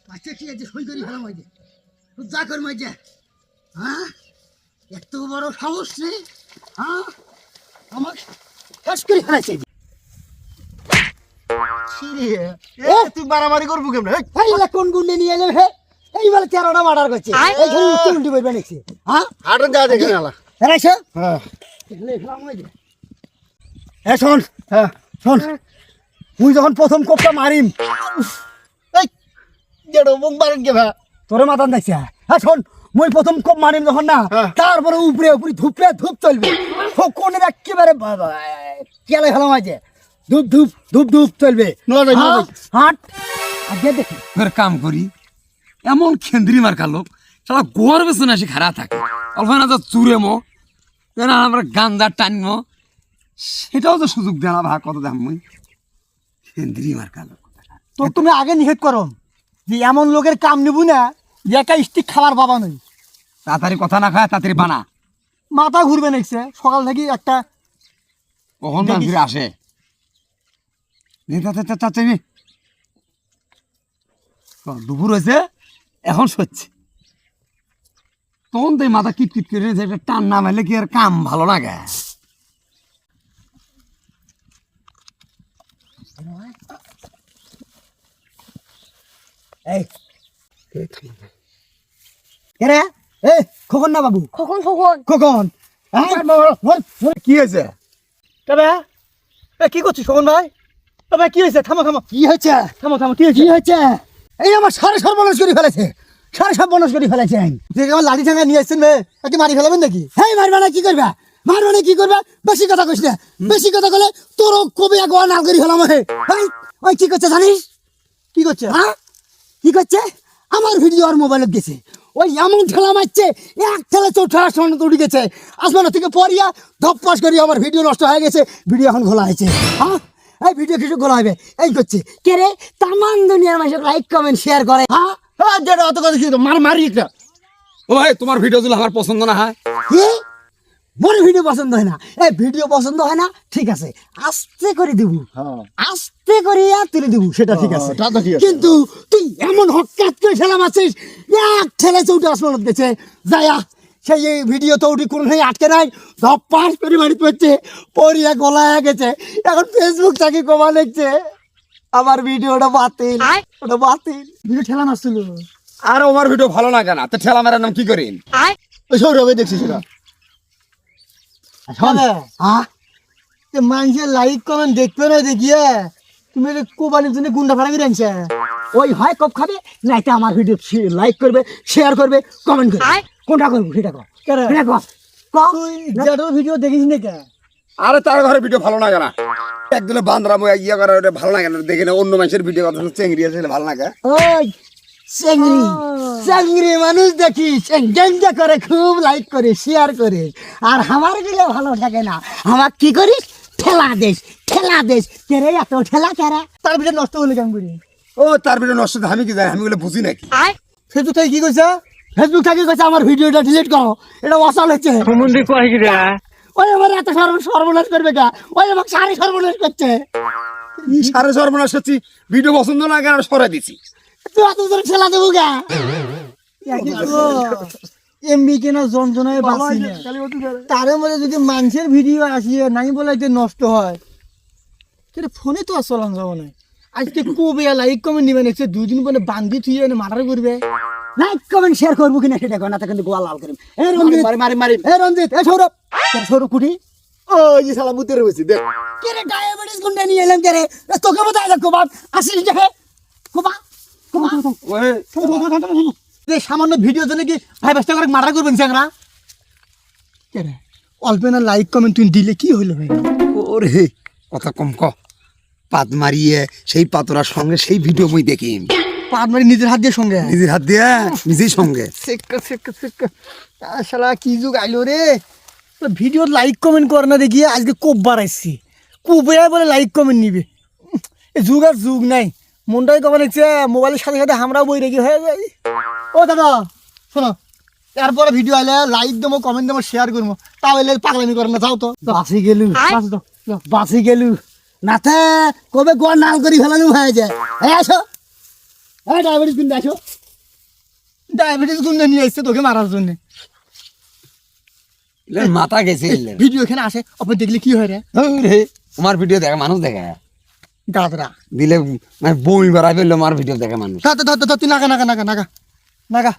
আচ্ছা ঠিক আছে সই করি ভালো মাঝে যা কর মাঝে হ্যাঁ এত বড় সাহস রে হ্যাঁ আমার শেষ করে ফেলাইছে তুই মারামারি করবো কেমন? কোন গুন্ডে নিয়ে এলে হে এই বলে 13টা মার্ডার করছে এইখানে উল্টি বলবে নাকি হ্যাঁ হাঁটন যা দেখে না এরাইছে হ্যাঁ শোন হ্যাঁ শোন তুই যখন প্রথম কোপটা মারিম এই যেটা মুখ মারেন কে ভাই তোরে মাথান দেখছি হ্যাঁ শোন মুই প্রথম কোপ মারিম যখন না তারপরে উপরে উপরে ধুপে ধূপ চলবে কোনের একেবারে কেলে ফেলা মাঝে ধূপ ধূপ ধূপ ধূপ চলবে হাট আগে দেখি ফের কাম করি এমন খেন্দ্রি মার্কা লোক সারা গোয়ার বেসন আসি খারাপ থাকে অল্প না তো চুরে মো আমরা গান্দা টানমো সেটাও তো সুযোগ দেওয়া ভাগ কত দাম মুই খেন্দ্রি মার্কা লোক তো তুমি আগে নিষেধ করো যে এমন লোকের কাম নিবু না যে একা স্টিক খাবার বাবা নই তাড়াতাড়ি কথা না খায় তাড়াতাড়ি বানা মাথা ঘুরবে নাকছে সকাল থেকে একটা কখন ফিরে আসে দুপুর হয়েছে এখন সচ্ছে তখন তো মাথা কিট কিট করে একটা টান না মারলে কি আর কাম ভালো লাগে এই রে এই খোকন না বাবু খোকন খোকন খোকন কি হয়েছে তবে কি করছিস খোকন ভাই তবে কি হয়েছে থামো থামো কি হয়েছে থামো থামো কি হয়েছে এই আমার সাড়ে সর্বনাশ করে ফেলেছে সাড়ে সর্বনাশ করে ফেলেছে আমার লাঠি ঠাঙ্গা নিয়ে আসছেন কি মারি ফেলাবেন নাকি হ্যাঁ মারবা না কি করবা মারবা না কি করবা বেশি কথা কইস না বেশি কথা বলে তোরও কবি এক নাল করে ফেলাম ওই কি করছে জানিস কি করছে হ্যাঁ কি করছে আমার ভিডিও আর মোবাইলে গেছে ওই এমন ঠেলা মারছে এক ঠেলা ঠেলার সামনে উঠে গেছে আসমান থেকে পড়িয়া ধপ্পাস করিয়া আমার ভিডিও নষ্ট হয়ে গেছে ভিডিও এখন খোলা হয়েছে হ্যাঁ এই ভিডিও কিছু খোলা হবে এই করছে কে রে তামান দুনিয়ার মানুষ লাইক কমেন্ট শেয়ার করে হ্যাঁ যেটা অত কথা কি মারি একটা ও ভাই তোমার ভিডিও গুলো আমার পছন্দ না হয় কি বড় ভিডিও পছন্দ হয় না এই ভিডিও পছন্দ হয় না ঠিক আছে আস্তে করে দিব আস্তে করে তুলে দিব সেটা ঠিক আছে কিন্তু তুই এমন হঠাৎ করে ঠেলা মারছিস এক ঠেলে চৌটি আসমানত গেছে যায়া সেই এই ভিডিও তো উঠি কোনো আটকে নাই ধপাস করে বাড়ি পড়ছে পড়িয়া গলায় গেছে এখন ফেসবুক চাকি কমা লিখছে আমার ভিডিওটা বাতিল ওটা বাতিল ভিডিও ঠেলা মারছিল আর আমার ভিডিও ভালো লাগে না তো ঠেলা মারার নাম কি করি ওই সৌরভে দেখছিস সেটা মানুষের লাইক কমেন্ট দেখবে না দেখিয়ে তুমি কোবানির জন্য গুন্ডা ভাড়া করে আনছে ওই হয় কপ খাবে নাইতে আমার ভিডিও লাইক করবে শেয়ার করবে কমেন্ট করবে কোনটা করবো সেটা কর ভিডিও দেখিস না কে আরে তার ঘরে ভিডিও ভালো লাগে না একদলে বান্দরা ইয়ে করা ওটা ভালো লাগে না দেখে না অন্য মানুষের ভিডিও কথা চেংড়ি আছে ভালো লাগে ওই চেংড়ি চেংড়ি মানুষ দেখি চেংটা করে খুব লাইক করে শেয়ার করে আর আমার দিলে ভালো থাকে না আমার কি করিস ঠেলা দেশ কেরে এত ঠেলা কেরা তার ভিডিও নষ্ট হলে কেমন করি ও তার ভিডিও নষ্ট আমি কি জানি আমি বলে বুঝি নাকি ফেসবুক থেকে কি কইছে ফেসবুক থেকে কইছে আমার ভিডিওটা ডিলিট করো এটা অসাল হচ্ছে ওই আমার এত সর্বনাশ করবে কা ওই আমাকে সারে সর্বনাশ করছে সারে সর্বনাশ করছি ভিডিও পছন্দ না কেন সরাই দিছি তুই এত ধরে ঠেলা দেবো গা এমবি কেনা যন্ত্রণায় বাঁচি না তার মধ্যে যদি মানুষের ভিডিও আসিয়ে নাই বলে নষ্ট হয় সেটা ফোনে তো আর চলান যাবো না আজকে কবে লাইক কমেন্ট নিবেন একটু দুদিন পরে বান্ধি থুয়ে মার্ডার করবে লাইক কমেন্ট শেয়ার করবো কিনা সেটা না কিন্তু গোয়া লাল করিম রঞ্জিত সৌরভ কুটি ও যে শালা মুতের হয়েছে দেখ কে রে ডায়াবেটিস গুন্ডা নিয়ে এলাম কে রে তোকে বোঝাই দেখ কোবা আসিস দেখে কোবা সামান্য ভিডিও জন্য কি 5 টাকা করে মার্ডার করবেন চ্যাংরা কে রে অল্প না লাইক কমেন্ট তুই দিলে কি হইলো ভাই ওরে কথা কম ক পাত মারিয়ে সেই পাতরার সঙ্গে সেই ভিডিও মই দেখি পাত মারি নিজের হাত দিয়ে সঙ্গে নিজের হাত দিয়ে নিজেই সঙ্গে শালা কি যুগ আইলো রে ভিডিও লাইক কমেন্ট করে না দেখিয়ে আজকে কোপ বাড়াইছি কোপে বলে লাইক কমেন্ট নিবে যুগ আর যুগ নাই মনটাই কবে লিখছে মোবাইলের সাথে সাথে আমরাও বই রেখে হয়ে যাই ও দাদা শোনো এরপরে ভিডিও আইলে লাইক দেবো কমেন্ট দেবো শেয়ার করবো তাহলে পাগলামি করে না যাও তো বাসি গেলু নাতে কবে গোয়া নাল করি ফেলানো হয়ে যায় আসো হ্যাঁ ডায়াবেটিস গুণ আসো ডায়াবেটিস গুণ নিয়ে এসছে তোকে মারার জন্য এলেন মাথা গেছে এলেন ভিডিও এখানে আসে অপর দেখলে কি হয় রে রে তোমার ভিডিও দেখে মানুষ দেখে গাদরা দিলে মানে বই বাড়াই ফেললো আমার ভিডিও দেখে মানুষ ধর তুই নাগা নাগা নাগা নাগা নাগা